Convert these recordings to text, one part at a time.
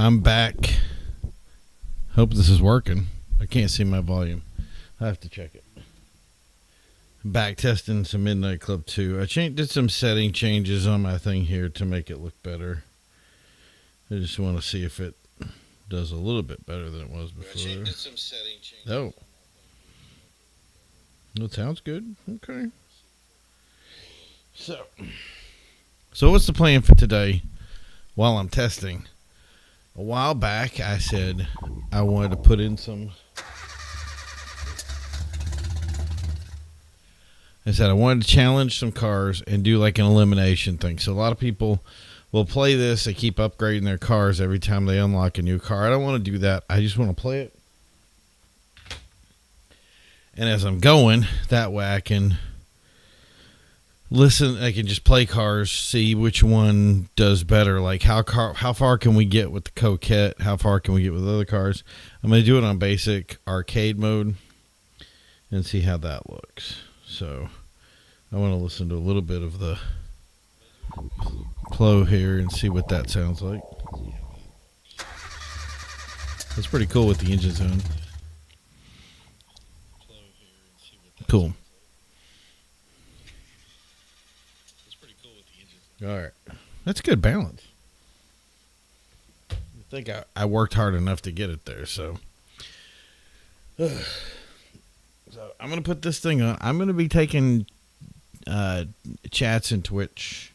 I'm back. Hope this is working. I can't see my volume. I have to check it. Back testing some Midnight Club 2. I did some setting changes on my thing here to make it look better. I just want to see if it does a little bit better than it was before. I did some setting changes. Oh. That sounds good. Okay. So what's the plan for today while I'm testing? A while back, I said I wanted to put in I wanted to challenge some cars and do like an elimination thing. So a lot of people will play this. They keep upgrading their cars every time they unlock a new car. I don't want to do that. I just want to play it. And as I'm going, that way I can listen. I can just play cars, see which one does better. Like how far can we get with the Cocotte? How far can we get with other cars? I'm going to do it on basic arcade mode and see how that looks. So I want to listen to a little bit of the flow here and see what that sounds like. It's pretty cool with the engine sound. Cool. All right. That's good balance. I think I worked hard enough to get it there, so. So I'm going to put this thing on. I'm going to be taking chats in Twitch.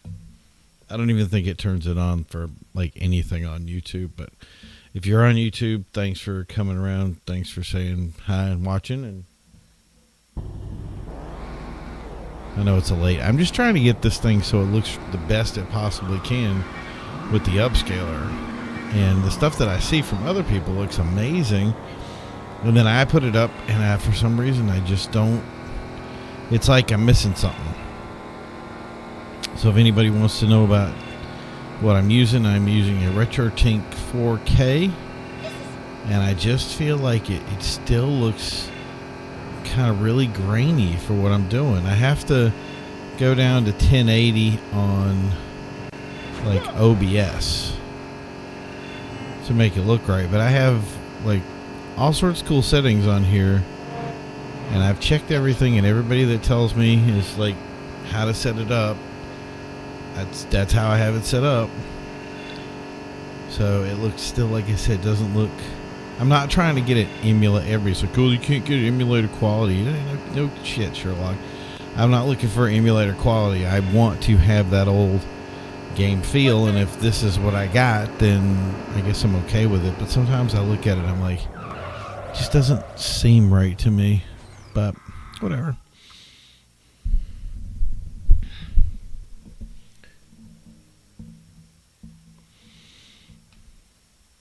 I don't even think it turns it on for like anything on YouTube, but if you're on YouTube, thanks for coming around. Thanks for saying hi and watching. And I know it's a late. I'm just trying to get this thing so it looks the best it possibly can with the upscaler. And the stuff that I see from other people looks amazing. And then I put it up, and for some reason, I just don't. It's like I'm missing something. So if anybody wants to know about what I'm using a RetroTink 4K. And I just feel like it still looks kind of really grainy for what I'm doing. I have to go down to 1080 on like OBS to make it look right. But I have like all sorts of cool settings on here, and I've checked everything, and everybody that tells me is like how to set it up. That's how I have it set up. So it looks still, like I said, doesn't look. I'm not trying to get it emulate. Everybody's like, "Oh, you can't get emulator quality." No shit, Sherlock. I'm not looking for emulator quality. I want to have that old game feel, and if this is what I got, then I guess I'm okay with it. But sometimes I look at it, I'm like, it just doesn't seem right to me. But whatever.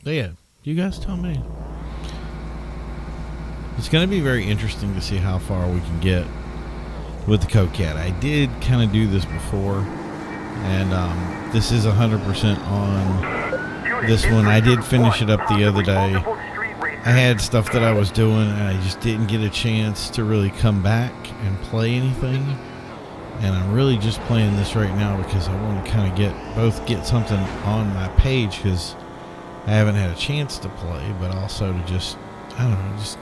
But yeah, you guys tell me. It's going to be very interesting to see how far we can get with the Cocotte. I did kind of do this before, and this is 100% on this one. I did finish it up the other day. I had stuff that I was doing, and I just didn't get a chance to really come back and play anything. And I'm really just playing this right now because I want to kind of get something on my page, because I haven't had a chance to play, but also to just, I don't know, just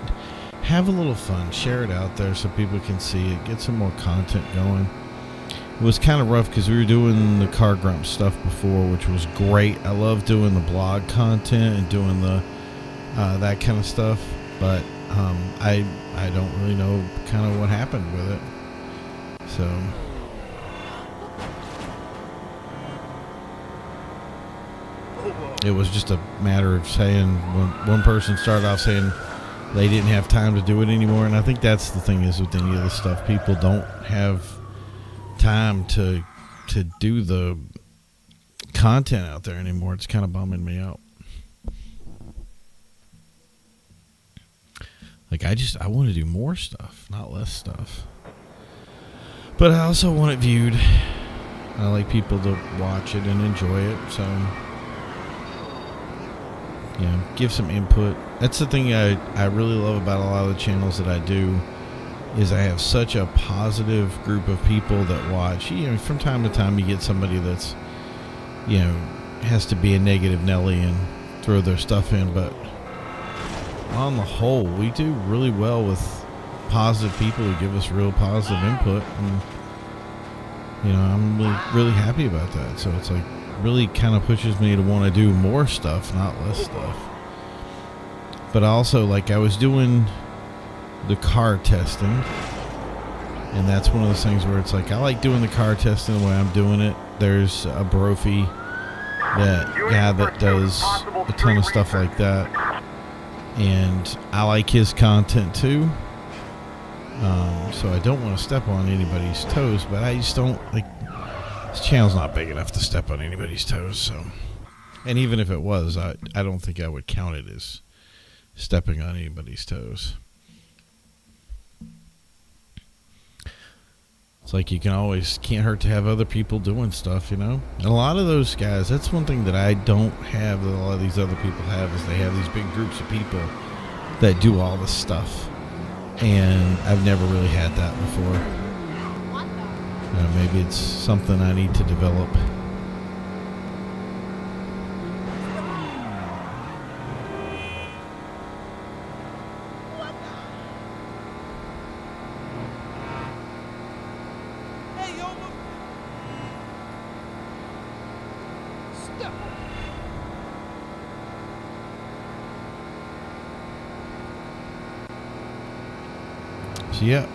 have a little fun, share it out there so people can see it, get some more content going. It was kind of rough because we were doing the Car Grump stuff before, which was great. I love doing the blog content and doing the that kind of stuff, but I don't really know kind of what happened with it. So it was just a matter of saying, when one person started off saying they didn't have time to do it anymore. And I think that's the thing is with any of this stuff, people don't have time to do the content out there anymore. It's kind of bumming me out. Like I want to do more stuff, not less stuff. But I also want it viewed. I like people to watch it and enjoy it, so yeah, give some input. That's the thing I really love about a lot of the channels that I do, is I have such a positive group of people that watch. You know, from time to time you get somebody that's, you know, has to be a negative Nelly and throw their stuff in. But on the whole, we do really well with positive people who give us real positive input, and I'm really happy about that. So it's like really kind of pushes me to want to do more stuff, not less stuff. But also, like, I was doing the car testing, and that's one of those things where it's like I like doing the car testing the way I'm doing it. There's a Brophy that does a ton of stuff like that, and I like his content too. So I don't want to step on anybody's toes, but I just don't like. This channel's not big enough to step on anybody's toes. So, and even if it was, I don't think I would count it as stepping on anybody's toes. It's like you can't hurt to have other people doing stuff, And a lot of those guys, that's one thing that I don't have that a lot of these other people have, is they have these big groups of people that do all this stuff. And I've never really had that before. Maybe it's something I need to develop. So yeah,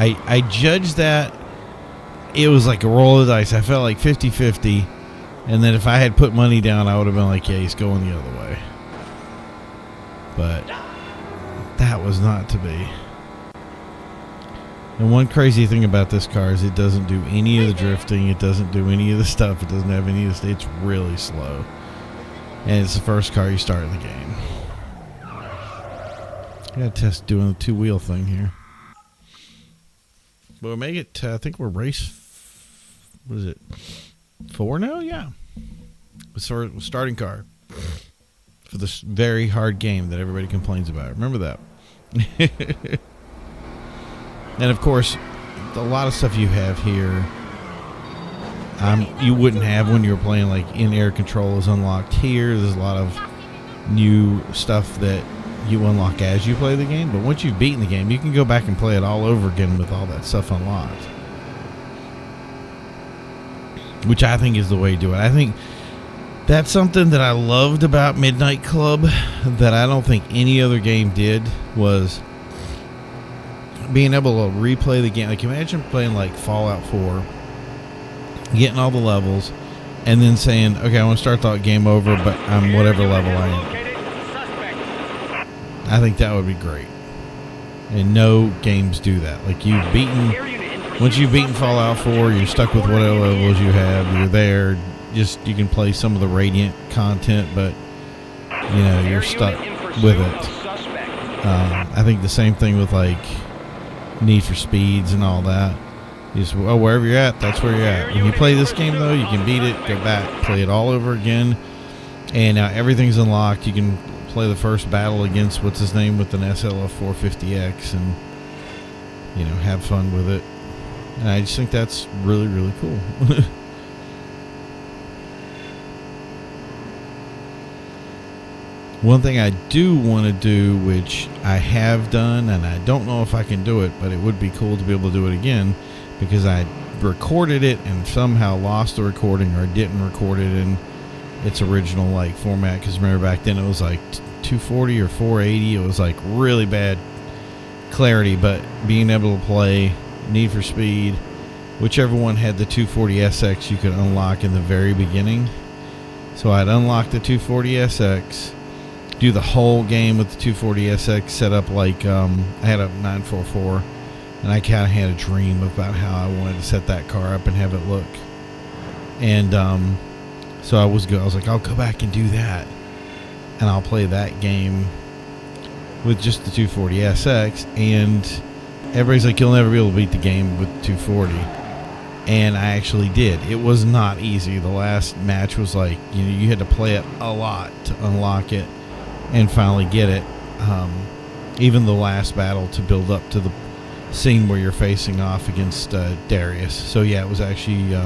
I judged that it was like a roll of the dice. I felt like 50-50, and then if I had put money down, I would have been like, yeah, he's going the other way. But that was not to be. And one crazy thing about this car is it doesn't do any of the drifting. It doesn't do any of the stuff. It doesn't have any of the. It's really slow, and it's the first car you start in the game. I gotta test doing the two-wheel thing here. But we'll make it, I think we're race, what is it, 4 now? Yeah. Starting car for this very hard game that everybody complains about. Remember that. And of course, a lot of stuff you have here, you wouldn't have when you were playing, like in-air control is unlocked here. There's a lot of new stuff that you unlock as you play the game, but once you've beaten the game, you can go back and play it all over again with all that stuff unlocked, which I think is the way to do it. I think that's something that I loved about Midnight Club that I don't think any other game did, was being able to replay the game. Like, imagine playing like Fallout 4, getting all the levels, and then saying, okay, I want to start the game over, but I'm whatever level I am. I think that would be great. And no games do that. Like, once you've beaten Fallout 4, you're stuck with whatever levels you have. You're there. You can play some of the Radiant content, but, you're stuck with it. I think the same thing with, like, Need for Speeds and all that. Wherever you're at, that's where you're at. When you play this game, though, you can beat it, go back, play it all over again. And now everything's unlocked. You can play the first battle against what's his name with an SLF 450X and have fun with it. And I just think that's really, really cool. One thing I do want to do, which I have done, and I don't know if I can do it, but it would be cool to be able to do it again, because I recorded it and somehow lost the recording, or didn't record it in its original format, because remember back then it was like 240 or 480. It was like really bad clarity, but being able to play Need for Speed, whichever one had the 240SX, you could unlock in the very beginning. So I'd unlock the 240SX, do the whole game with the 240SX set up like I had a 944, and I kind of had a dream about how I wanted to set that car up and have it look. And so I was like, I'll go back and do that, and I'll play that game with just the 240SX. And everybody's like, you'll never be able to beat the game with 240. And I actually did. It was not easy. The last match was like, you had to play it a lot to unlock it and finally get it. Even the last battle to build up to the scene where you're facing off against Darius. So yeah, it was actually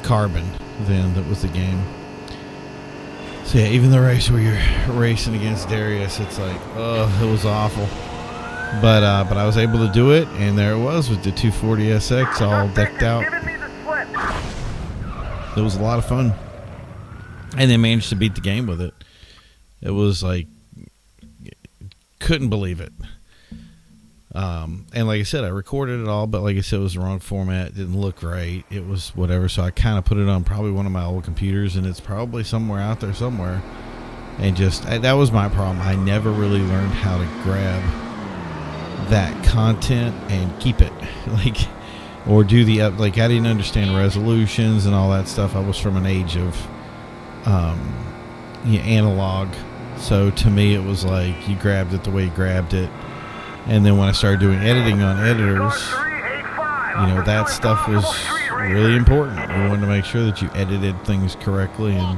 Carbon then that was the game. So yeah, even the race where you're racing against Darius, it's like, oh, it was awful. But I was able to do it, and there it was with the 240 SX all decked out. It was a lot of fun. And they managed to beat the game with it. It was like, couldn't believe it. And like I said, I recorded it all, but like I said, it was the wrong format. It didn't look right. It was whatever. So I kind of put it on probably one of my old computers, and it's probably somewhere out there somewhere. And that was my problem. I never really learned how to grab that content and keep it, or do I didn't understand resolutions and all that stuff. I was from an age of analog, so to me it was like you grabbed it the way you grabbed it. And then when I started doing editing on editors, that stuff was really important. You wanted to make sure that you edited things correctly and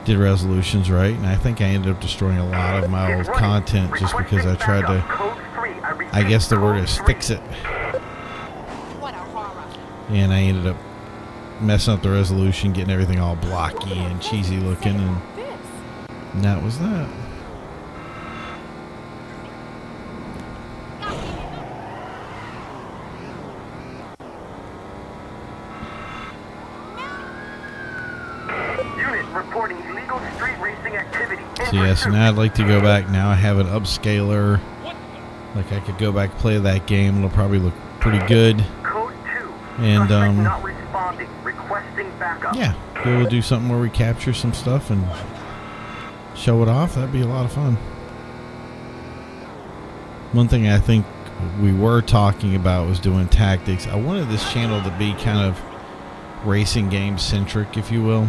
did resolutions right. And I think I ended up destroying a lot of my old content just because I tried to, I guess the word is, fix it. And I ended up messing up the resolution, getting everything all blocky and cheesy looking, and that was that. Reporting illegal street racing activity. So yes, now I'd like to go back. Now I have an upscaler. Like I could go back and play that game. It'll probably look pretty good. Code 2. And not responding. Requesting backup. Yeah, we'll do something where we capture some stuff and show it off. That'd be a lot of fun. One thing I think we were talking about was doing tactics. I wanted this channel to be kind of racing game centric, if you will.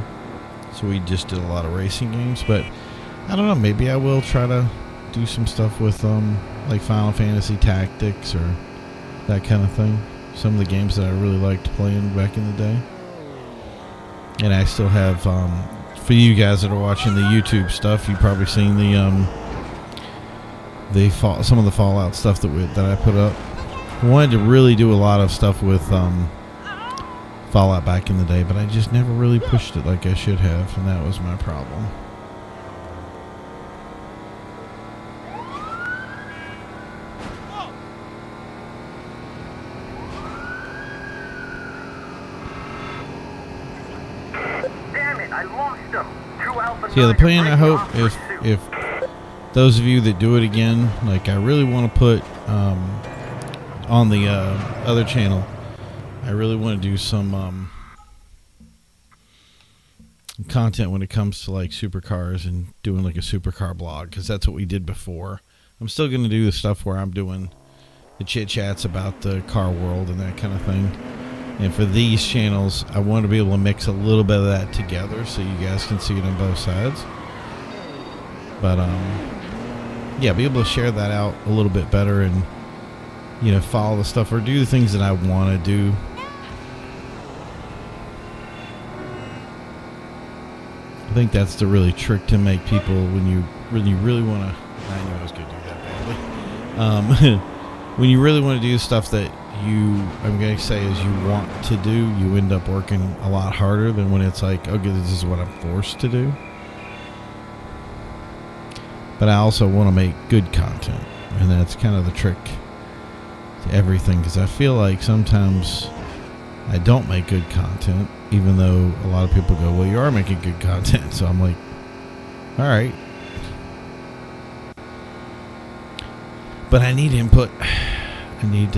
So we just did a lot of racing games, but I don't know, maybe I will try to do some stuff with like Final Fantasy Tactics or that kind of thing. Some of the games that I really liked playing back in the day. And I still have, for you guys that are watching the YouTube stuff, you've probably seen some of the Fallout stuff that I put up. I wanted to really do a lot of stuff with Fallout back in the day, but I just never really pushed it like I should have, and that was my problem. Damn it, I lost him. So yeah, the plan, I hope, if those of you that do it again, like I really want to put on the other channel, I really want to do some content when it comes to like supercars and doing like a supercar blog, because that's what we did before. I'm still going to do the stuff where I'm doing the chit chats about the car world and that kind of thing. And for these channels, I want to be able to mix a little bit of that together so you guys can see it on both sides. But yeah, be able to share that out a little bit better and follow the stuff or do the things that I want to do. I think that's the really trick to make people when you really want to. I knew I was going to do that badly. When you really want to do stuff that I'm going to say is you want to do, you end up working a lot harder than when it's like, okay, this is what I'm forced to do. But I also want to make good content, and that's kind of the trick to everything, because I feel like sometimes I don't make good content, even though a lot of people go, well, you are making good content. So I'm like, all right. But I need input. I need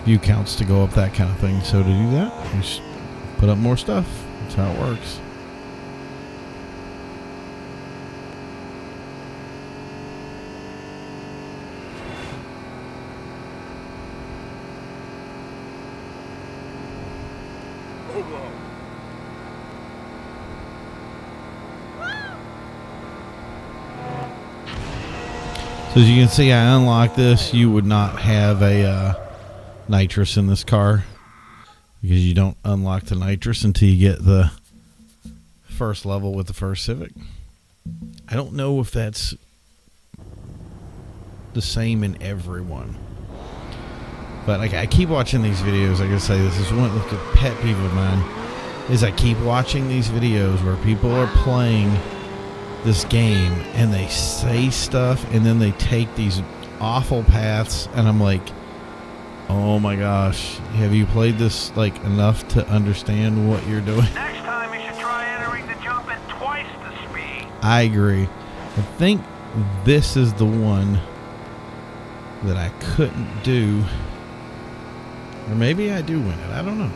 view counts to go up, that kind of thing. So to do that, just put up more stuff. That's how it works. So as you can see, I unlocked this. You would not have a nitrous in this car, because you don't unlock the nitrous until you get the first level with the first Civic. I don't know if that's the same in every one. But like I keep watching these videos. Like I say, this is one like a pet peeve of mine. Is I keep watching these videos where people are playing this game and they say stuff and then they take these awful paths, and I'm like, oh my gosh, have you played this like enough to understand what you're doing? Next time you should try entering the jump at twice the speed. I agree. I think this is the one that I couldn't do. Or maybe I do win it. I don't know.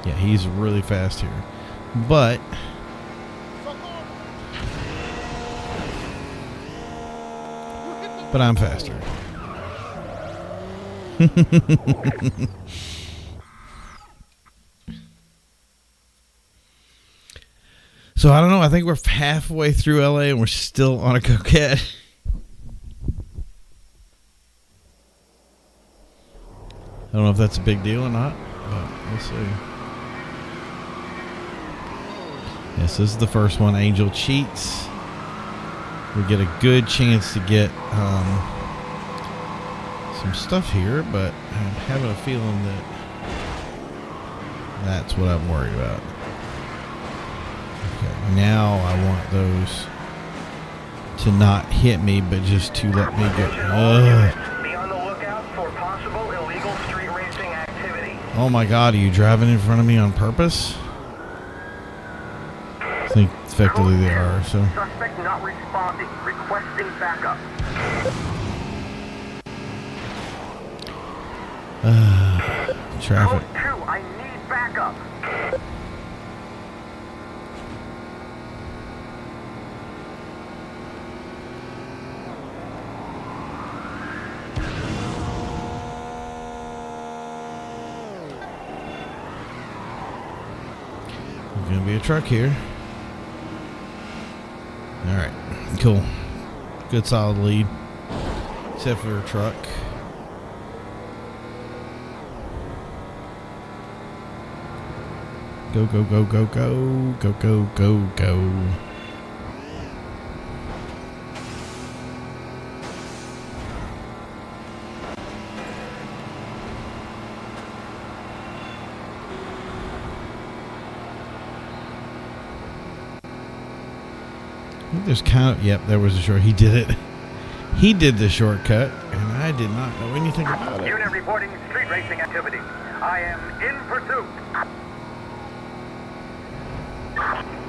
Yeah, he's really fast here. But I'm faster. So I don't know. I think we're halfway through LA and we're still on a Coquette. I don't know if that's a big deal or not, but we'll see. Yes, this is the first one. Angel cheats. We get a good chance to get some stuff here, but I'm having a feeling that that's what I'm worried about. Okay, now I want those to not hit me, but just to let me go. Be on the lookout for possible illegal street racing activity. Oh my God, are you driving in front of me on purpose? I think effectively they are, so. Suspect not responding. Requesting backup. Traffic. Code 2, I need backup. There's gonna be a truck here. All right, cool. Good solid lead, except for a truck. Go, go, go, go, go, go, go, go, go. I think there's kind of, yep, there was a short. He did it. He did the shortcut, and I did not know anything about it. Unit reporting street racing activity. I am in pursuit.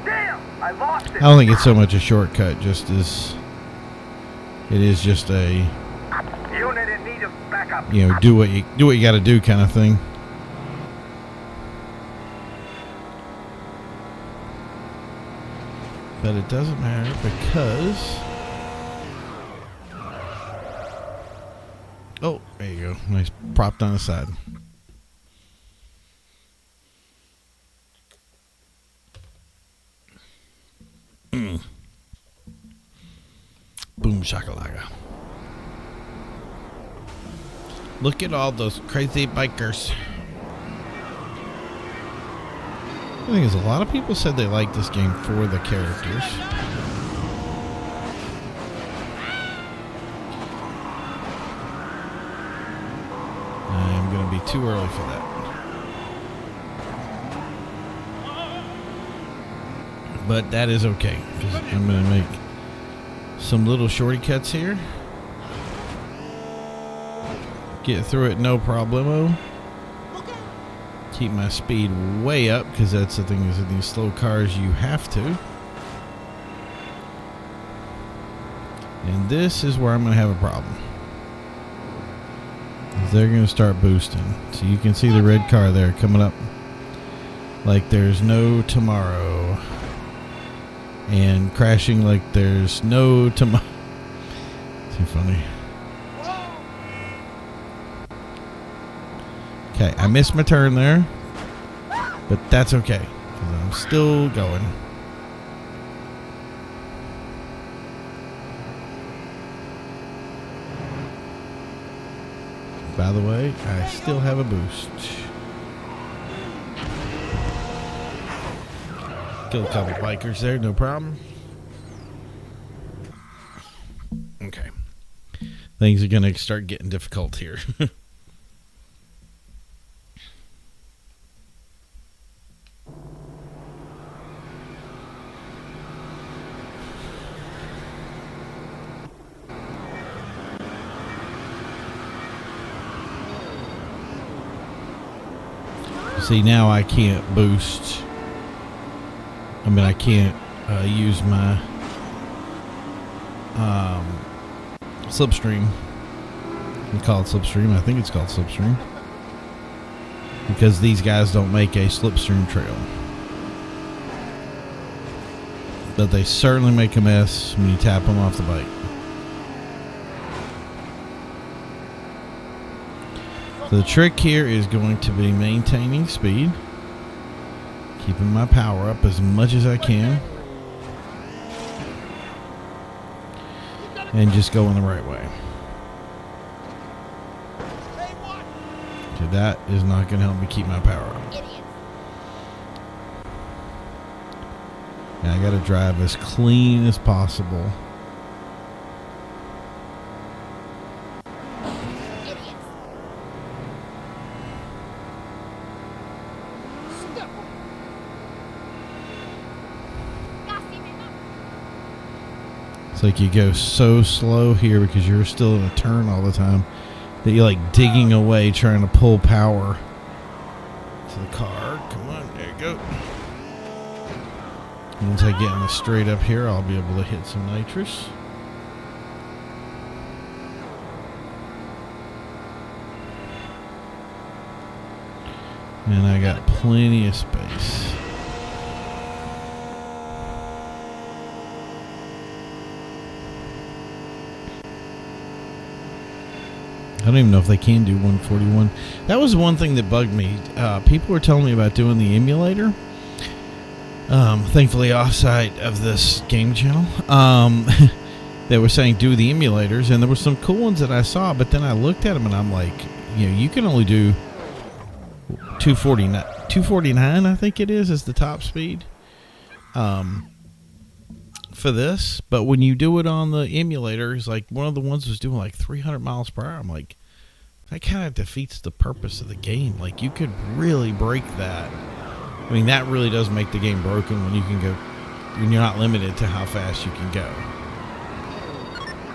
Damn! I lost it. I don't think it's so much a shortcut, just as it is just a, Unit in need of backup. you know, do what you got to do kind of thing. But it doesn't matter because, oh, there you go. Nice propped on the side. Boom shakalaka. Look at all those crazy bikers. The thing is, a lot of people said they liked this game for the characters. I'm going to be too early for that. But that is okay, because I'm going to make some little shorty cuts here. Get through it no problemo. Keep my speed way up, because that's the thing is in these slow cars you have to. And this is where I'm going to have a problem. They're going to start boosting. So you can see the red car there coming up like there's no tomorrow. And crashing like there's no tomorrow. Too funny. Okay, I missed my turn there, but that's okay, because I'm still going. By the way, I still have a boost. Kill a couple bikers there, no problem. things are going to start getting difficult here. See, now I can't boost. I mean, I can't use my slipstream. We call it slipstream. I think it's called slipstream. Because these guys don't make a slipstream trail. But they certainly make a mess when you tap them off the bike. So the trick here is going to be maintaining speed, keeping my power up as much as I can, and just going the right way. So that is not going to help me keep my power up. And I got to drive as clean as possible. Like you go so slow here because you're still in a turn all the time that you're like digging away trying to pull power to the car. Come on, there you go. Once I get in the straight up here, I'll be able to hit some nitrous. And I got plenty of space. I don't even know if they can do 141. That was one thing that bugged me. People were telling me about doing the emulator. Thankfully, offsite of this game channel. They were saying do the emulators, and there were some cool ones that I saw, but then I looked at them and I'm like, you know, you can only do 249, I think it is the top speed. For this, but when you do it on the emulators, like one of the ones was doing like 300 miles per hour. I'm like, that kind of defeats the purpose of the game. Like, you could really break that. I mean, that really does make the game broken when you can go, when you're not limited to how fast you can go.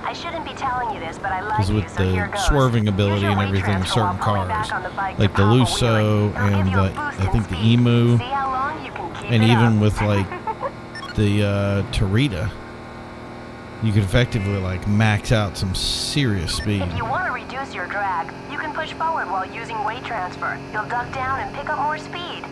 I shouldn't be telling you this, but I like Because with the swerving ability and everything in certain cars, like the Lusso and I think the Emu, and even with like the Tarita, you could effectively like max out some serious speed. If you want to reduce your drag, you can push forward while using weight transfer. You'll duck down and pick up more speed.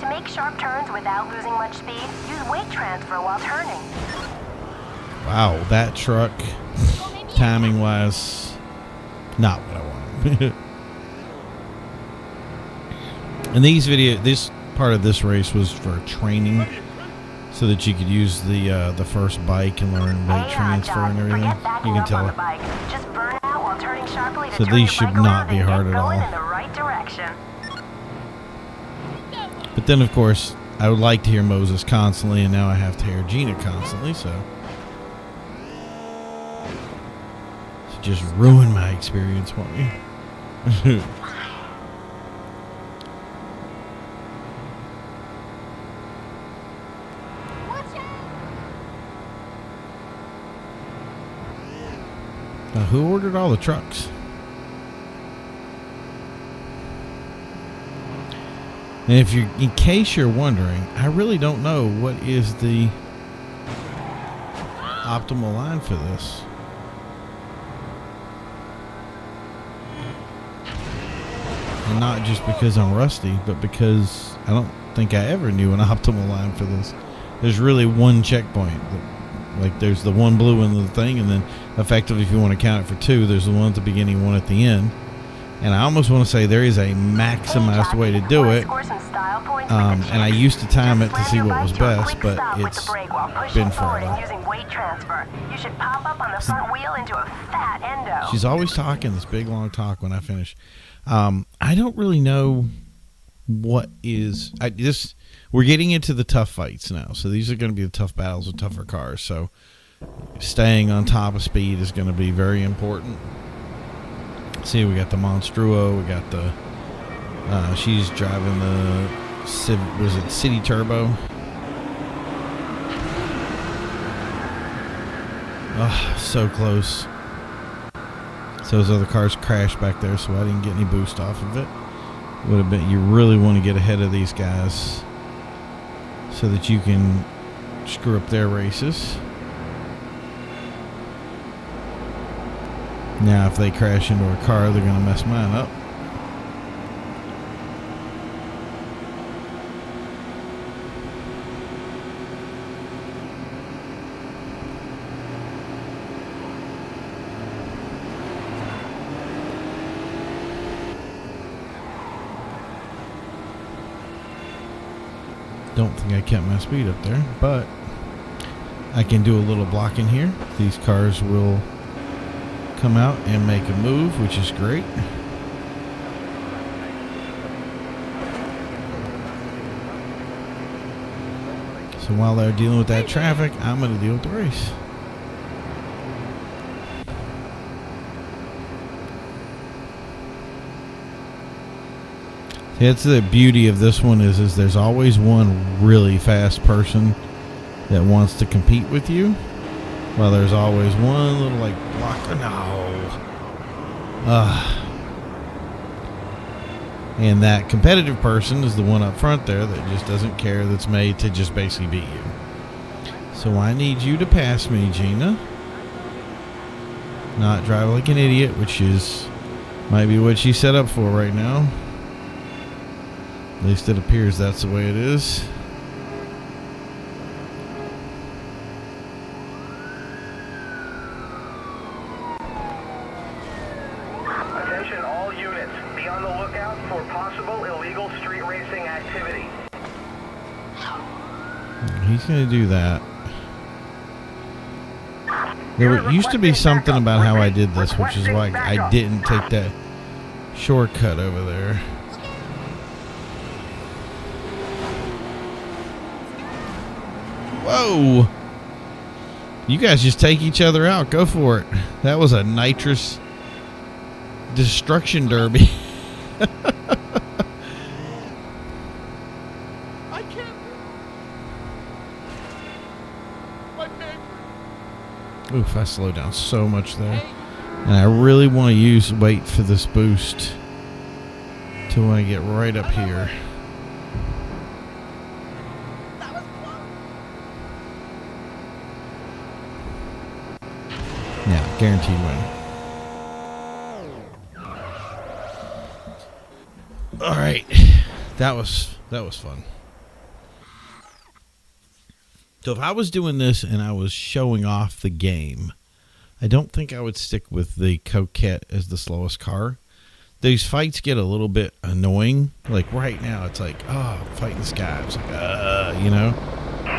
To make sharp turns without losing much speed, use weight transfer while turning. Wow, that truck, timing-wise, not what I wanted. And this part of this race was for training, so that you could use the first bike and learn weight transfer and everything. You can tell. Just burn out while turning sharply to So turn these your should bike not around be and hard get at all. going in the right direction. But then, of course, I would like to hear Moses constantly, and now I have to hear Gina constantly, so just ruined my experience for me. Now, who ordered all the trucks? And if you're, in case you're wondering, I really don't know what is the optimal line for this. And not just because I'm rusty, but because I don't think I ever knew an optimal line for this. There's really one checkpoint. Like, there's the one blue in the thing, and then effectively, if you want to count it for two, there's the one at the beginning, one at the end. And I almost want to say there is a maximized way to do it. And I used to time it to see what was best, but it's been forever. She's always talking this big long talk when I finish. I don't really know what is. We're getting into the tough fights now, so these are going to be the tough battles with tougher cars. So staying on top of speed is going to be very important. See, we got the Monstruo, we got the. She's driving the. Was it City Turbo? Oh, so close. So those other cars crashed back there, so I didn't get any boost off of it. Would have been. You really want to get ahead of these guys so that you can screw up their races. Now, if they crash into a car, they're going to mess mine up. Don't think I kept my speed up there, but I can do a little blocking here. These cars will come out and make a move, which is great. So while they're dealing with that traffic, I'm going to deal with the race. That's the beauty of this one is there's always one really fast person that wants to compete with you. Well, there's always one little like blocker. No. And that competitive person is the one up front there that just doesn't care, that's made to just basically beat you. So I need you to pass me, Gina. Not drive like an idiot, which is might be what she's set up for right now. At least it appears that's the way it is. Attention all units. Be on the lookout for possible illegal street racing activity. He's going to do that. There used to be something about how I did this, which is why I didn't take that shortcut over there. Whoa! You guys just take each other out. Go for it. That was a nitrous destruction derby. I can't. My baby. Oof, I slowed down so much there. And I really want to wait for this boost till when I get right up here. Yeah, guaranteed win. All right, that was fun. So if I was doing this and I was showing off the game, I don't think I would stick with the Cocotte as the slowest car. These fights get a little bit annoying. Like right now, it's like, oh, I'm fighting this guy. It's like, you know.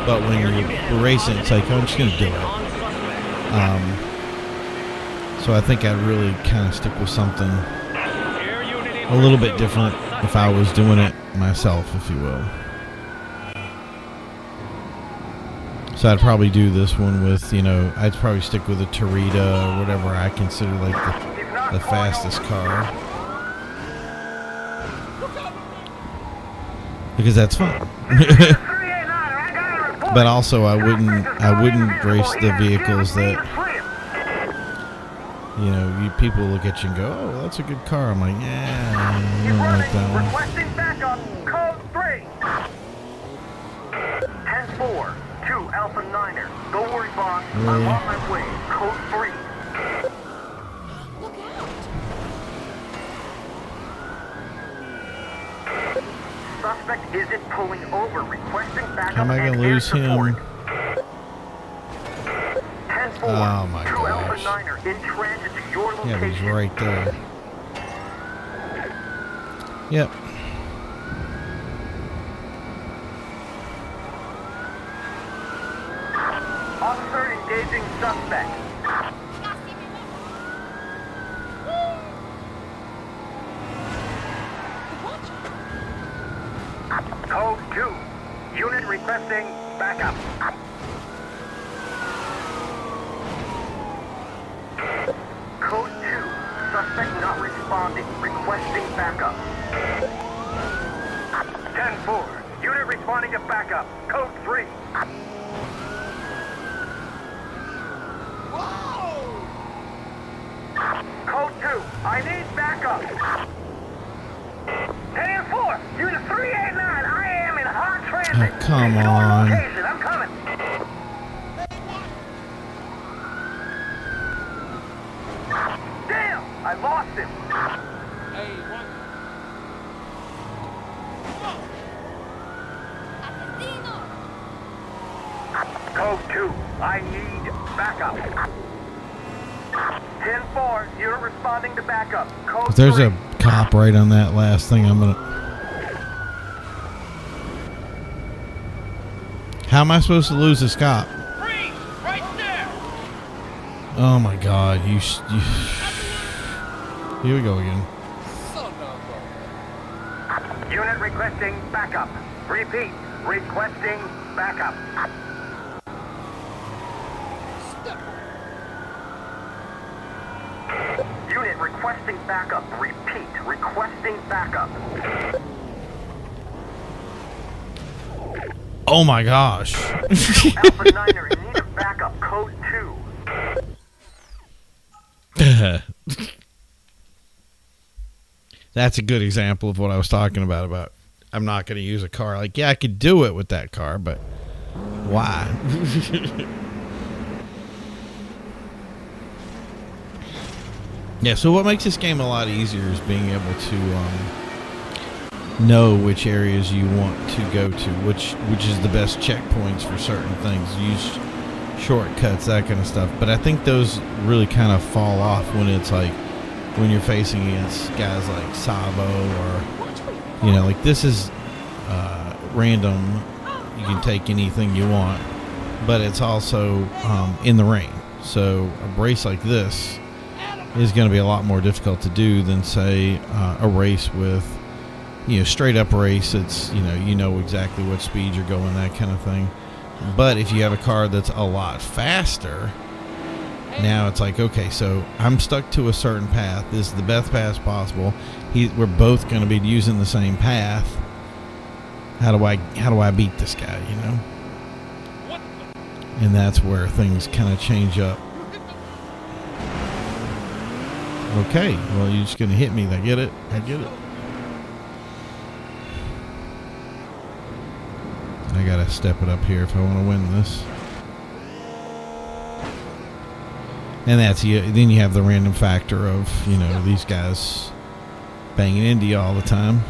But when you're racing, it's like, oh, I'm just gonna do it. So I think I'd really kind of stick with something a little bit different if I was doing it myself, if you will. So I'd probably do this one with, I'd probably stick with a Torita or whatever I consider like the fastest car. Because that's fun. But also I wouldn't race the vehicles that people look at you and go, oh, that's a good car. I'm like, yeah, I don't like that one. Requesting backup. Code 3. 10-4. 2 Alpha Niner. Don't worry, boss. Really? I'm on my way. Code 3. Look out. Suspect isn't pulling over. Requesting backup. How am I going to lose him? 10-4. Oh my 2 Alpha gosh. Niner in transit to your location. Yeah, he's right there. Yep. Officer engaging suspect. Code 2. Unit requesting backup. Code 2. Suspect not responding. Requesting backup. 10-4. Unit responding to backup. Code 3. Whoa! Code 2. I need backup. 10-4. Unit 389. I am in hot transit. Oh, come Ignore on. location. I'm coming. Damn! I lost him. Hey, what? Code 2. I need backup. 10-4. Unit responding to backup. Code If there's 3. a cop right on that last thing, I'm gonna. How am I supposed to lose this cop? Freeze! Right there! Oh my God! Here we go again. Son of a... Unit requesting backup. Repeat. Requesting backup. Step. Unit requesting backup. Repeat. Requesting backup. Oh my gosh! Alpha Niner in need of backup. Code 2. That's a good example of what I was talking about I'm not going to use a car. Like, yeah, I could do it with that car, but why? Yeah, so what makes this game a lot easier is being able to know which areas you want to go to, which is the best checkpoints for certain things. Use shortcuts, that kind of stuff. But I think those really kind of fall off when it's like when you're facing against guys like Sabo or, you know, like this is random. You can take anything you want, but it's also in the rain. So a race like this is going to be a lot more difficult to do than, say, a race with, you know, straight up race. It's, you know exactly what speed you're going, that kind of thing. But if you have a car that's a lot faster, now it's like, okay, so I'm stuck to a certain path. This is the best path possible. We're both going to be using the same path. How do I beat this guy, you know? And that's where things kind of change up. Okay, well, you're just going to hit me. I get it. I got to step it up here if I want to win this. And that's then you have the random factor of, you know, these guys banging into you all the time.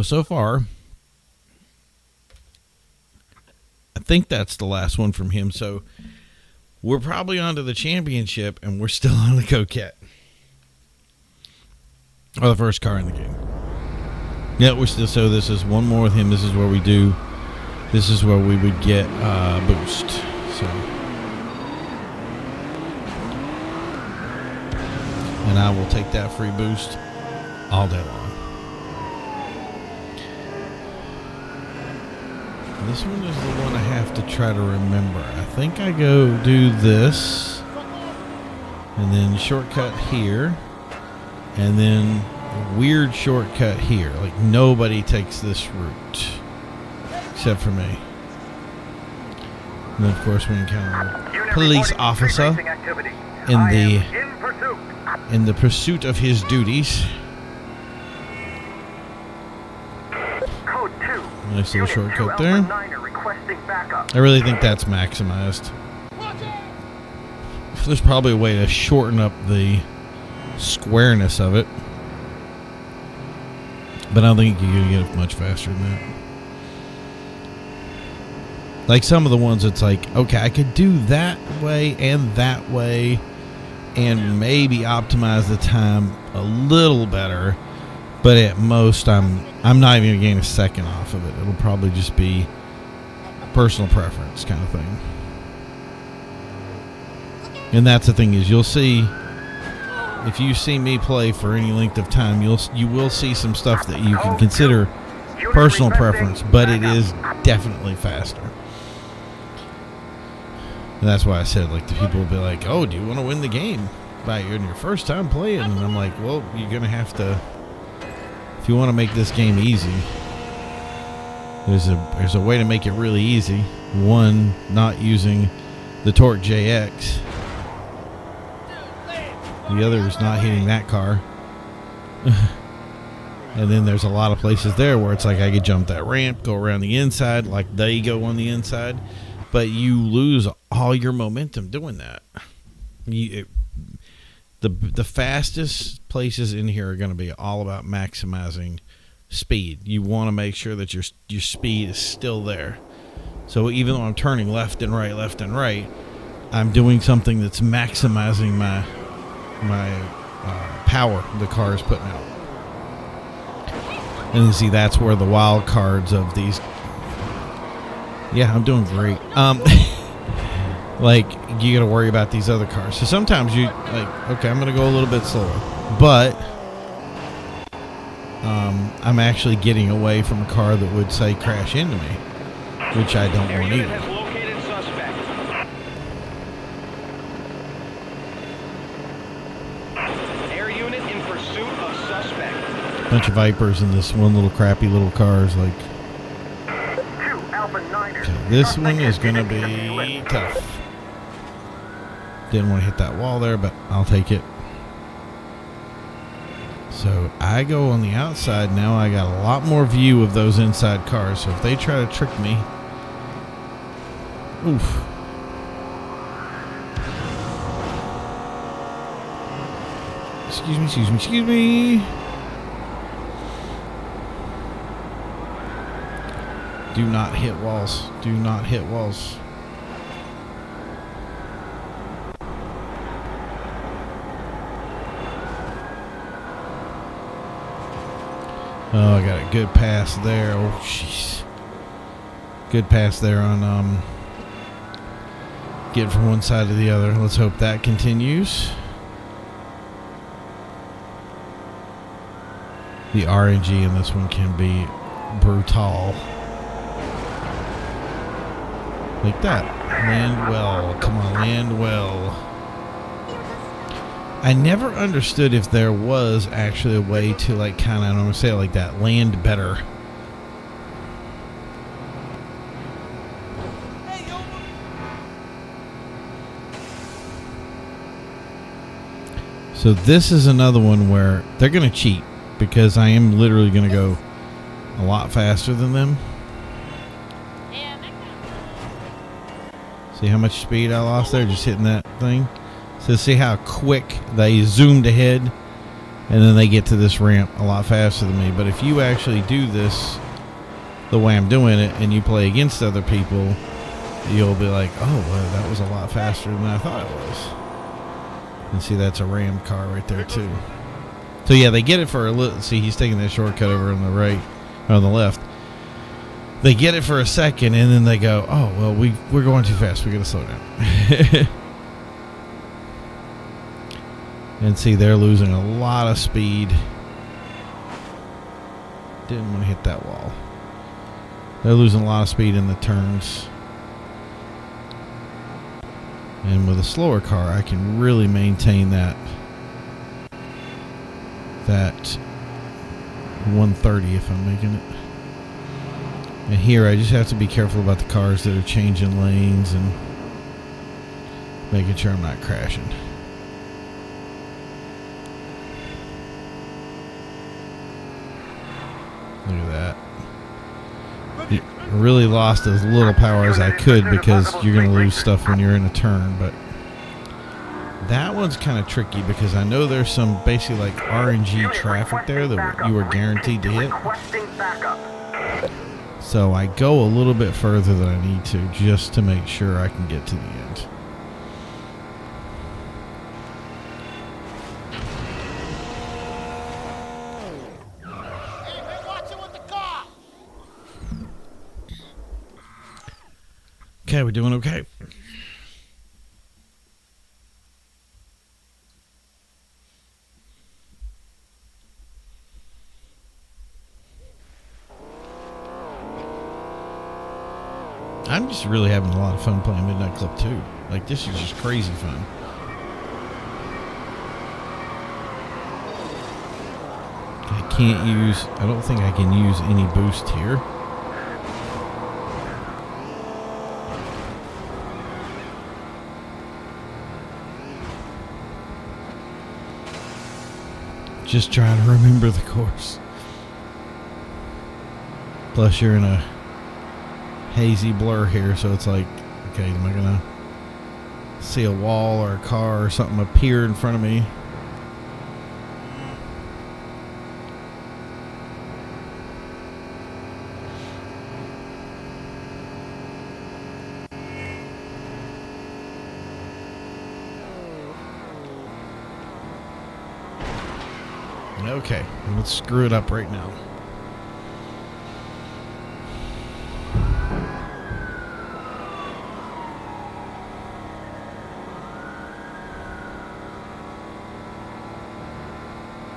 So far, I think that's the last one from him. So we're probably on to the championship, and we're still on the Coquette. Or the first car in the game. Yeah, we're still. So this is one more with him. This is where we would get boost. So, and I will take that free boost all day long. This one is the one I have to try to remember. I think I go do this, and then shortcut here, and then a weird shortcut here. Like nobody takes this route except for me. And then of course we encounter a police officer in the pursuit of his duties. Nice little shortcut there. I really think that's maximized. There's probably a way to shorten up the squareness of it, but I don't think you can get it much faster than that. Like some of the ones, it's like, okay, I could do that way and maybe optimize the time a little better, but at most I'm I'm not even going to gain a second off of it. It'll probably just be personal preference kind of thing. And that's the thing is, you'll see, if you see me play for any length of time, you will see some stuff that you can consider personal preference, but it is definitely faster. And that's why I said, like, the people will be like, "Oh, do you want to win the game by your first time playing?" And I'm like, "Well, you're gonna have to, if you want to make this game easy. There's a way to make it really easy. One, not using the Torque JX. The other is not hitting that car." And then there's a lot of places there where it's like I could jump that ramp, go around the inside, like they go on the inside, but you lose all your momentum doing that. The fastest places in here are going to be all about maximizing speed. You want to make sure that your speed is still there. So even though I'm turning left and right, I'm doing something that's maximizing my power the car is putting out. And you see, that's where the wild cards of these. Yeah, I'm doing great. Like, you got to worry about these other cars. So sometimes you like, okay, I'm going to go a little bit slower, but I'm actually getting away from a car that would say crash into me, which I don't want either. Bunch of Vipers in this one little crappy little car is like, okay, this one is going to be tough. Didn't want to hit that wall there, but I'll take it. So I go on the outside now. I got a lot more view of those inside cars. So if they try to trick me, oof. Excuse me. Do not hit walls. Do not hit walls. Oh, I got a good pass there. Oh, jeez. Good pass there on getting from one side to the other. Let's hope that continues. The RNG in this one can be brutal. Like that. Land well. Come on, land well. I never understood if there was actually a way to, like, kind of, I'm going to say it like that, land better. So this is another one where they're going to cheat, because I am literally going to go a lot faster than them. See how much speed I lost there just hitting that thing? So see how quick they zoomed ahead, and then they get to this ramp a lot faster than me. But if you actually do this the way I'm doing it and you play against other people, you'll be like, oh, well, that was a lot faster than I thought it was. And see, that's a Ram car right there too. So yeah, they get it for a little. See, he's taking that shortcut over on the right, or on the left. They get it for a second, and then they go, oh, well, we're going too fast. We got to slow down. And see, they're losing a lot of speed. Didn't want to hit that wall. They're losing a lot of speed in the turns. And with a slower car, I can really maintain that 130 if I'm making it. And here, I just have to be careful about the cars that are changing lanes and making sure I'm not crashing. Look at that. It really lost as little power as I could, because you're going to lose stuff when you're in a turn. But that one's kind of tricky, because I know there's some basically like RNG traffic there that you are guaranteed to hit. So I go a little bit further than I need to, just to make sure I can get to the end. okay. We're doing okay. I'm just really having a lot of fun playing Midnight Club 2. Like, this is just crazy fun. I don't think I can use any boost here. Just trying to remember the course. Plus, you're in a hazy blur here, so it's like, okay, am I gonna see a wall or a car or something appear in front of me? Okay, let's screw it up right now.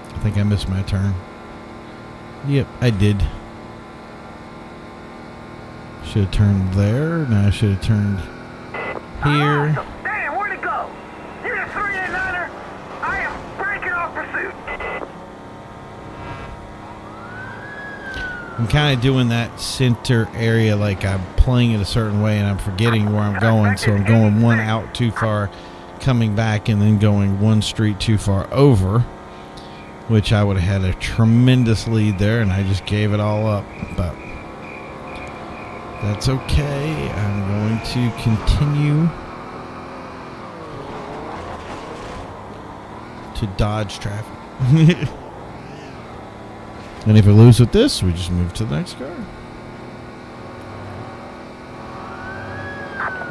I think I missed my turn. Yep, I did. Should have turned there. No, I should have turned here. Awesome. Damn, where'd it go? You're a 389er? I am breaking off pursuit. I'm kind of doing that center area, like I'm playing it a certain way and I'm forgetting where I'm going, so I'm going one out too far, coming back, and then going one street too far over, which I would have had a tremendous lead there, and I just gave it all up. But that's okay. I'm going to continue to dodge traffic. And if we lose with this, we just move to the next car.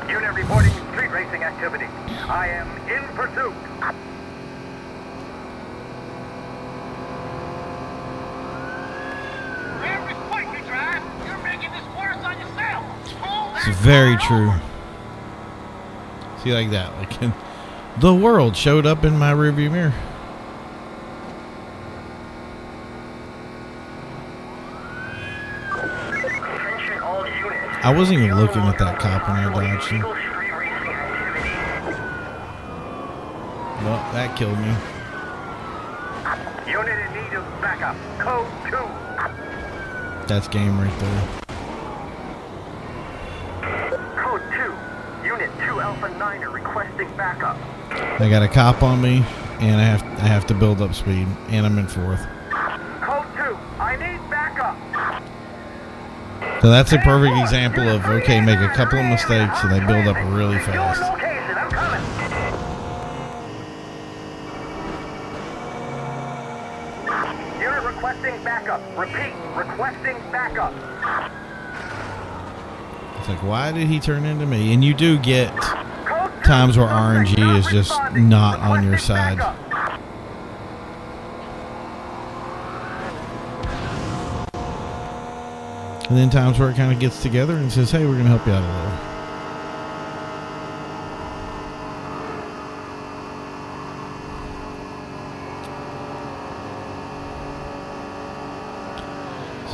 Unit reporting street racing activity. I am in pursuit. Every point you drive, you're making this worse on yourself. It's very true. See, like that. Like, the world showed up in my rearview mirror. Attention all units. I wasn't even looking at that cop when I dodged him. Illegal street racing activity. Well, that killed me. Unit in need of backup. Code 2. That's game right there. Code 2. Unit 2 Alpha 9er requesting backup. I got a cop on me, and I have to build up speed, and I'm in fourth. Code 2. I need backup. So that's a perfect example of, okay, make a couple of mistakes and they build up really Your fast. location. I'm coming. Unit requesting backup. Repeat. Requesting backup. It's like, why did he turn into me? And you do get Code 2. times where RNG is just responding. not on your Requesting side. backup. And then times where it kind of gets together and says, hey, we're going to help you out a little.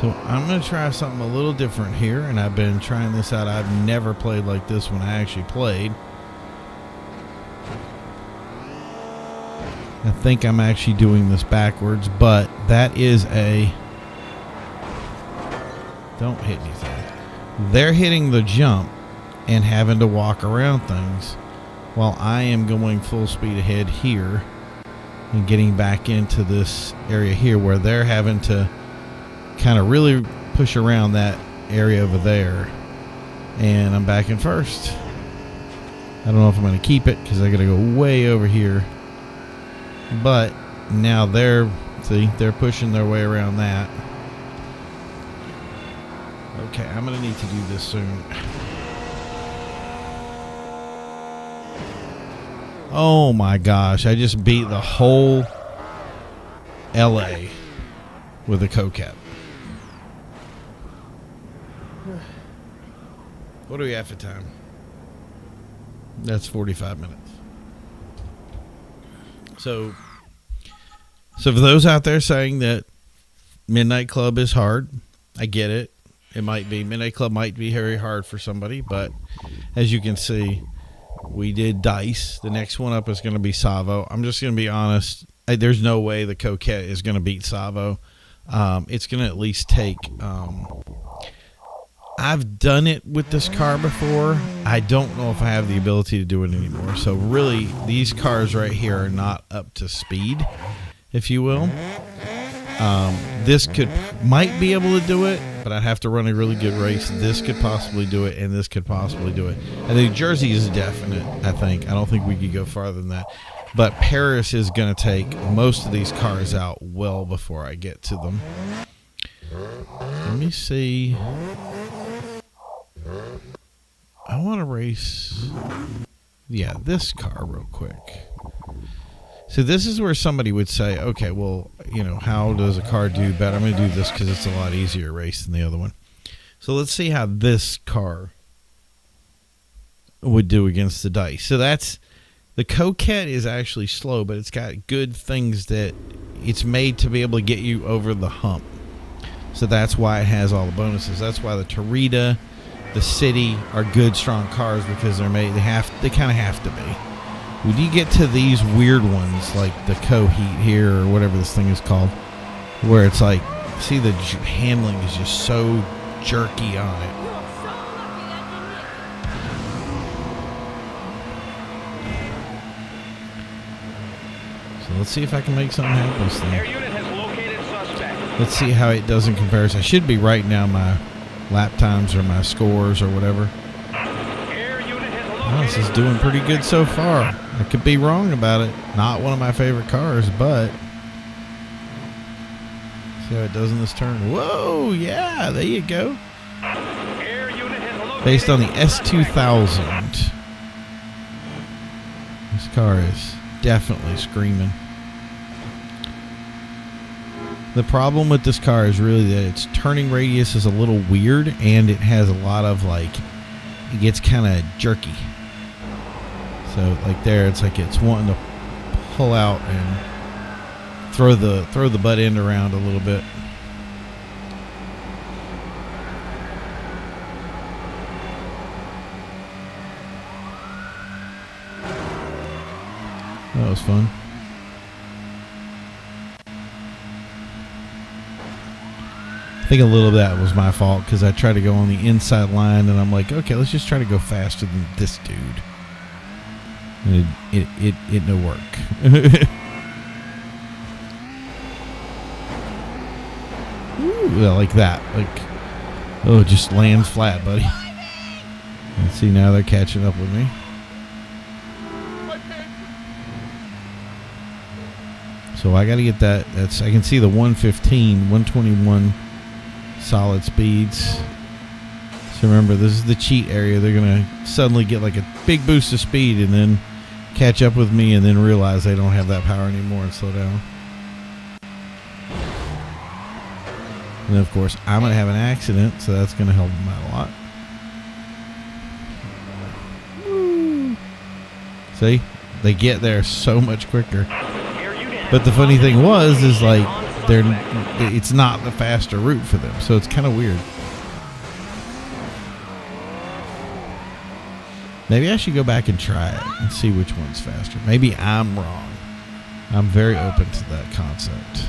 So I'm going to try something a little different here, and I've been trying this out. I've never played like this when I actually played. I think I'm actually doing this backwards, but that is a... Don't hit anything. They're hitting the jump and having to walk around things while I am going full speed ahead here and getting back into this area here where they're having to kind of really push around that area over there, and I'm back in first. I don't know if I'm going to keep it because I got to go way over here, but now they're pushing their way around that. Okay, I'm going to need to do this soon. Oh my gosh, I just beat the whole LA with a Cocotte. What do we have for time? That's 45 minutes. So for those out there saying that Midnight Club is hard, I get it. It might be. Midnight Club might be very hard for somebody, but as you can see, we did Dice. The next one up is going to be Savo. I'm just going to be honest. There's no way the Coquette is going to beat Savo. It's going to at least take... I've done it with this car before. I don't know if I have the ability to do it anymore. So really, these cars right here are not up to speed, if you will. This might be able to do it, but I'd have to run a really good race. This could possibly do it, and this could possibly do it. I think Jersey is definite, I think. I don't think we could go farther than that. But Paris is going to take most of these cars out well before I get to them. Let me see. I want to race, this car real quick. So this is where somebody would say, okay, well, how does a car do better? I'm going to do this because it's a lot easier race than the other one. So let's see how this car would do against the Dice. So the Coquette is actually slow, but it's got good things that it's made to be able to get you over the hump. So that's why it has all the bonuses. That's why the Torita, the City are good, strong cars because they're made. They kind of have to be. When you get to these weird ones like the Coheat here or whatever this thing is called, where it's like, see, the handling is just so jerky on it. So let's see if I can make something happen with this thing. Air unit has located suspect. Let's see how it does in comparison. I should be writing down my lap times or my scores or whatever. Air unit has Oh, located this is doing pretty good so far. I could be wrong about it. Not one of my favorite cars, but see how it does in this turn. Whoa, yeah, there you go. Air unit has located Based on the S2000. This car is definitely screaming. The problem with this car is really that its turning radius is a little weird, and it has a lot of it gets kind of jerky. So there, it's like it's wanting to pull out and throw the butt end around a little bit. That was fun. I think a little of that was my fault because I tried to go on the inside line and I'm like, okay, let's just try to go faster than this dude. And it no work. Ooh, like that. Oh, just lands flat, buddy. And see, now they're catching up with me. So I got to get that. I can see the 115, 121 solid speeds. So remember, this is the cheat area. They're going to suddenly get a big boost of speed and then catch up with me and then realize they don't have that power anymore and slow down. And of course, I'm going to have an accident, so that's going to help them out a lot. Woo. See? They get there so much quicker. But the funny thing is it's not the faster route for them, so it's kind of weird. Maybe I should go back and try it and see which one's faster. Maybe I'm wrong. I'm very open to that concept.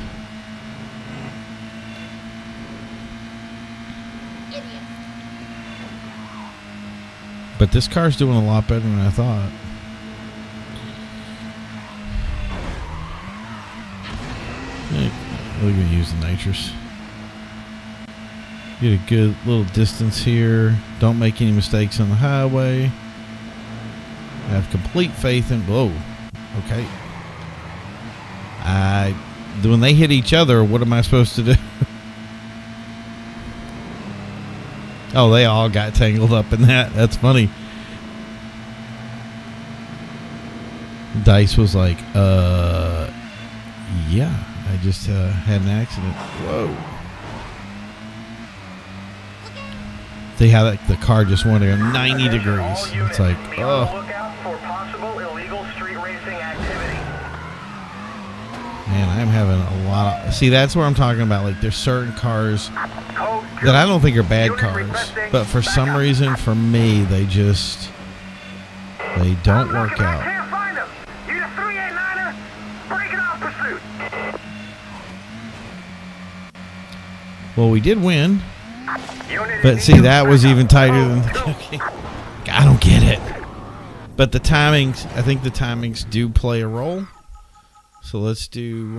But this car's doing a lot better than I thought. We're going to use the nitrous. Get a good little distance here. Don't make any mistakes on the highway. I have complete faith in... Whoa. Okay. When they hit each other, what am I supposed to do? Oh, they all got tangled up in that. That's funny. Dice was like, yeah. I just had an accident. Whoa. See how the car just went 90 degrees. It's like, oh. I'm having a lot of... See, that's where I'm talking about. Like, there's certain cars that I don't think are bad cars, but for some reason, for me, they just... They don't work out. Can't find him. You the 389er? Break it off pursuit. Well, we did win. But see, that was even tighter than the cocaine. I don't get it. But the timings, I think the timings do play a role. So let's do,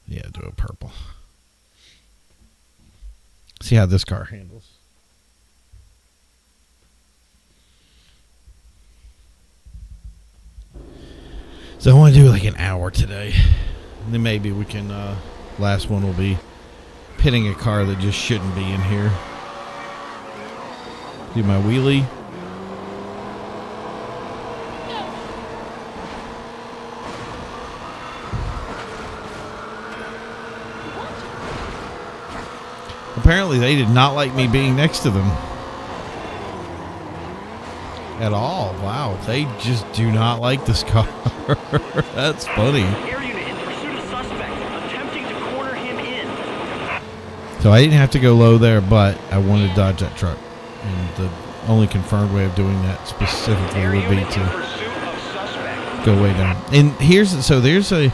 do a purple. See how this car handles. So I want to do like an hour today. And then maybe we can, last one will be pitting a car that just shouldn't be in here. Do my wheelie. Apparently they did not like me being next to them at all. Wow, they just do not like this car. That's funny. Air unit in pursuit of suspect, attempting to corner him in. So I didn't have to go low there, but I wanted to dodge that truck. And the only confirmed way of doing that specifically would be to go way down. And there's a,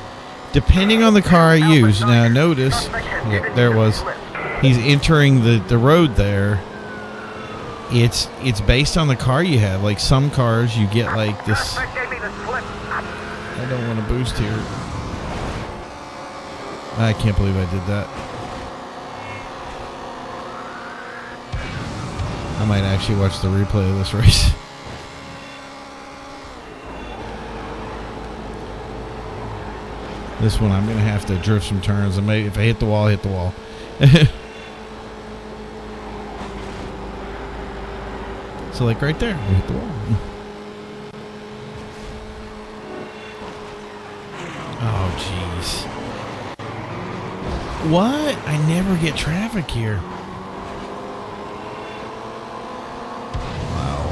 depending on the car I use. Now notice, yeah, there it was. He's entering the road there. It's based on the car you have. Like some cars you get like this. I don't want to boost here. I can't believe I did that. I might actually watch the replay of this race. This one I'm going to have to drift some turns. And maybe if I hit the wall, I hit the wall. So like right there, we hit the wall. Oh, jeez. What? I never get traffic here. Wow.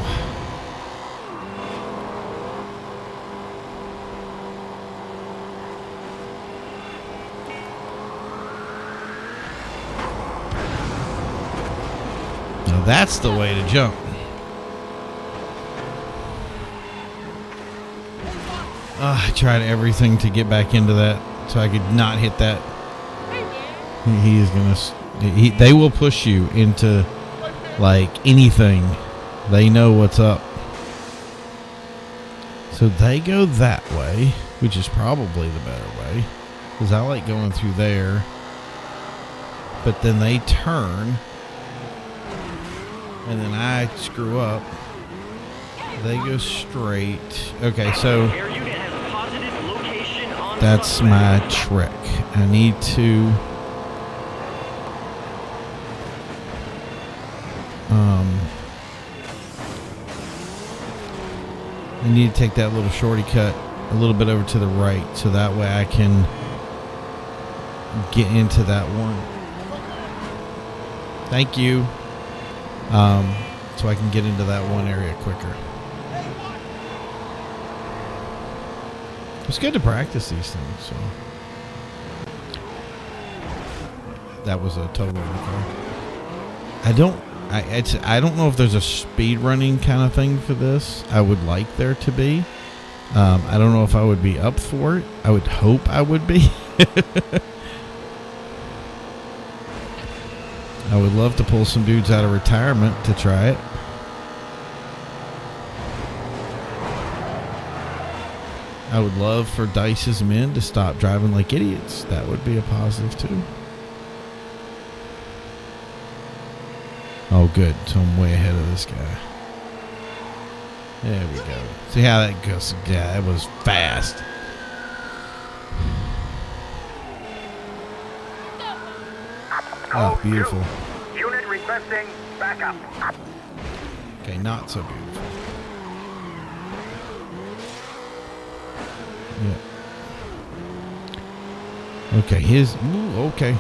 Now that's the way to jump. I tried everything to get back into that so I could not hit that. He is gonna. They will push you into like anything. They know what's up. So they go that way, which is probably the better way, because I like going through there. But then they turn, and then I screw up. They go straight. Okay, so that's my trick. I need to I need to take that little shorty cut a little bit over to the right, so that way I can get into that one. Thank you. So I can get into that one area quicker. It's good to practice these things. So that was a total car. I don't know if there's a speed running kind of thing for this. I would like there to be. I don't know if I would be up for it. I would hope I would be. I would love to pull some dudes out of retirement to try it. I would love for Dice's men to stop driving like idiots. That would be a positive too. Oh, good. So I'm way ahead of this guy. There we go. See how that goes? Yeah, that was fast. Oh, beautiful. Unit requesting backup. Okay, not so beautiful. Yeah. Okay, okay.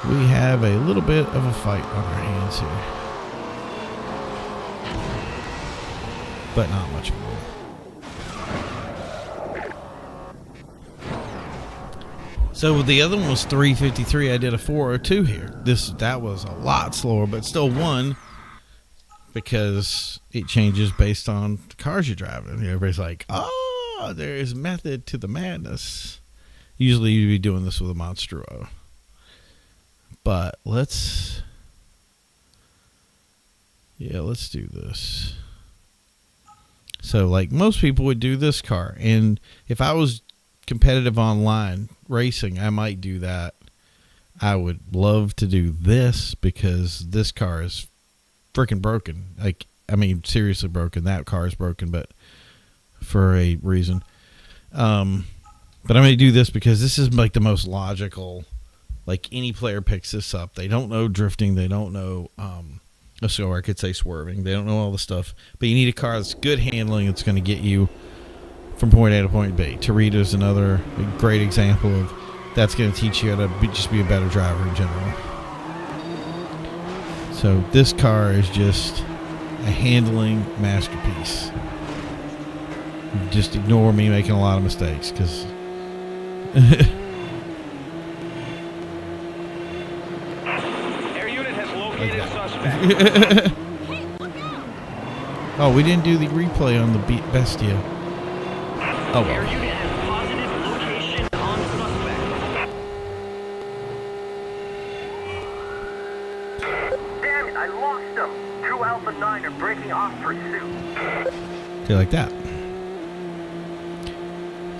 We have a little bit of a fight on our hands here. But not much more. So the other one was 353. I did a 402 here. That was a lot slower, but still won because it changes based on the cars you're driving. Everybody's like, "Oh, there is method to the madness." Usually, you'd be doing this with a Monstro, but let's do this. So, like most people would do this car, and if I was competitive online racing, I might do that. I would love to do this because this car is freaking broken. Like, I mean, seriously broken. That car is broken, but for a reason. But I'm going to do this because this is like the most logical. Like, any player picks this up. They don't know drifting. They don't know, so I could say swerving. They don't know all the stuff. But you need a car that's good handling. It's going to get you from point A to point B. Torita is another great example of that's going to teach you how to just be a better driver in general. So this car is just a handling masterpiece. Just ignore me making a lot of mistakes because Air unit has located suspect. Oh, we didn't do the replay on the Bestia. Oh, well. Air unit has positive location on suspect. Damn it, I lost them. 2 Alpha 9 are breaking off pursuit. Okay, like that.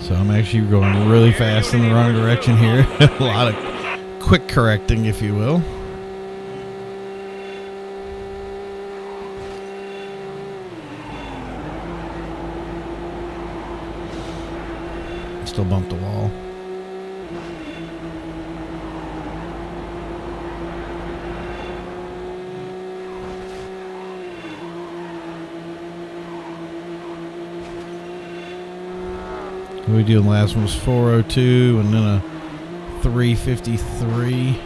So I'm actually going really fast in the wrong direction here. A lot of quick correcting, if you will. Still bumped the wall. What we doing? Last one was 402 and then a 353.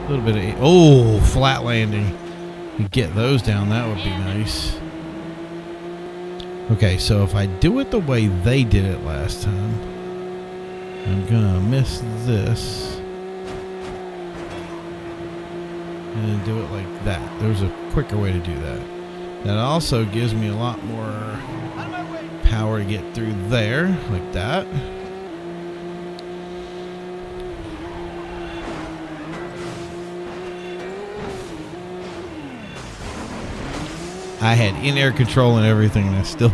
A little bit of flat landing. You get those down, that would be nice. Okay, so if I do it the way they did it last time, I'm gonna miss this and then do it like that. There's a quicker way to do that. That also gives me a lot more power to get through there, like that. I had in-air control and everything, and I still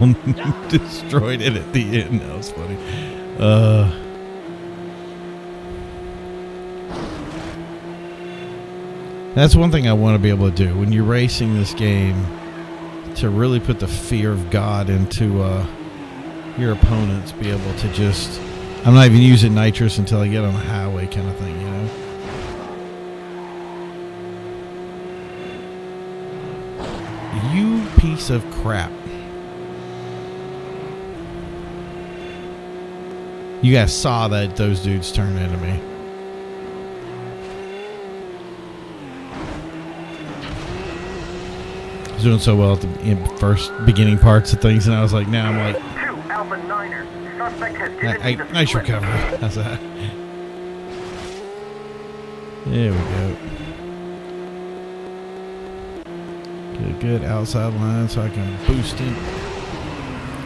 destroyed it at the end. That was funny. That's one thing I want to be able to do when you're racing this game, to really put the fear of God into your opponents. Be able to just, I'm not even using nitrous until I get on the highway, kind of thing, you know. You piece of crap. You guys saw that those dudes turned into me. I was doing so well at the first beginning parts of things, and I was like, now I'm like, 2 Alpha 9er. Suspect has given me the nice slip. recovery. How's that? There we go. Get a good outside line so I can boost it.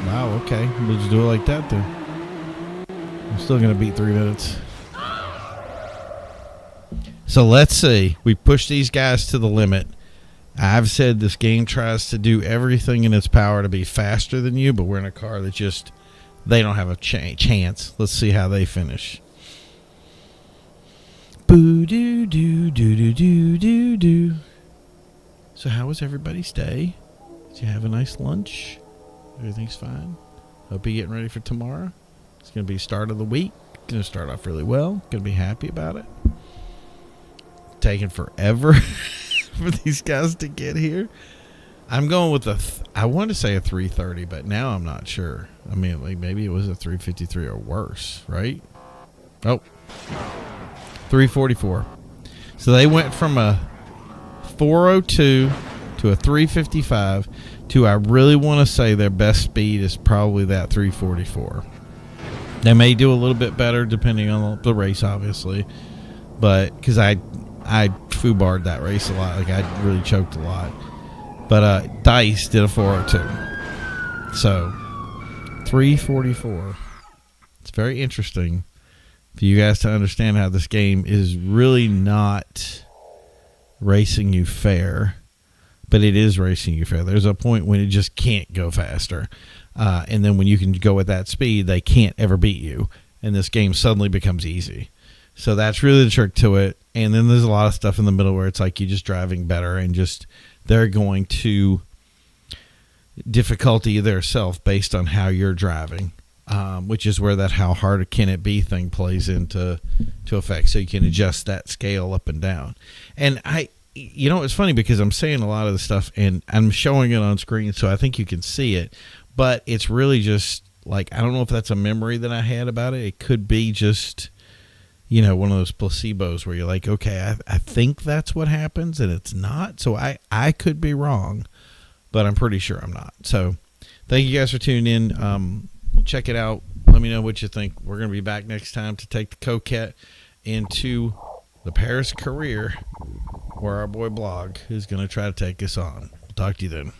Wow, okay. We'll just do it like that then. I'm still going to beat 3 minutes. So let's see. We push these guys to the limit. I've said this game tries to do everything in its power to be faster than you, but we're in a car that just, they don't have a chance. Let's see how they finish. Boo doo doo doo doo doo doo doo. So how was everybody's day? Did you have a nice lunch? Everything's fine? Hope you're getting ready for tomorrow. It's going to be start of the week. Going to start off really well. Going to be happy about it. Taking forever for these guys to get here. I'm going with I want to say a 330, but now I'm not sure. I mean, like maybe it was a 353 or worse, right? Oh, 344. So they went from a 402 to a 355 to, I really want to say their best speed is probably that 344. They may do a little bit better depending on the race, obviously, but because I foobarred that race a lot, like I really choked a lot. But Dice did a 402, so 344. It's very interesting for you guys to understand how this game is really not racing you fair, but it is racing you fair. There's a point when it just can't go faster. And then when you can go at that speed, they can't ever beat you. And this game suddenly becomes easy. So that's really the trick to it. And then there's a lot of stuff in the middle where it's like you're just driving better and just they're going to difficulty their self based on how you're driving, which is where that how hard can it be thing plays into effect. So you can adjust that scale up and down. And it's funny because I'm saying a lot of the stuff and I'm showing it on screen, so I think you can see it. But it's really just like, I don't know if that's a memory that I had about it. It could be just, one of those placebos where you're like, okay, I think that's what happens, and it's not. So I could be wrong, but I'm pretty sure I'm not. So thank you guys for tuning in. Check it out. Let me know what you think. We're going to be back next time to take the Cocotte into the Paris career, where our boy Blog is going to try to take us on. Talk to you then.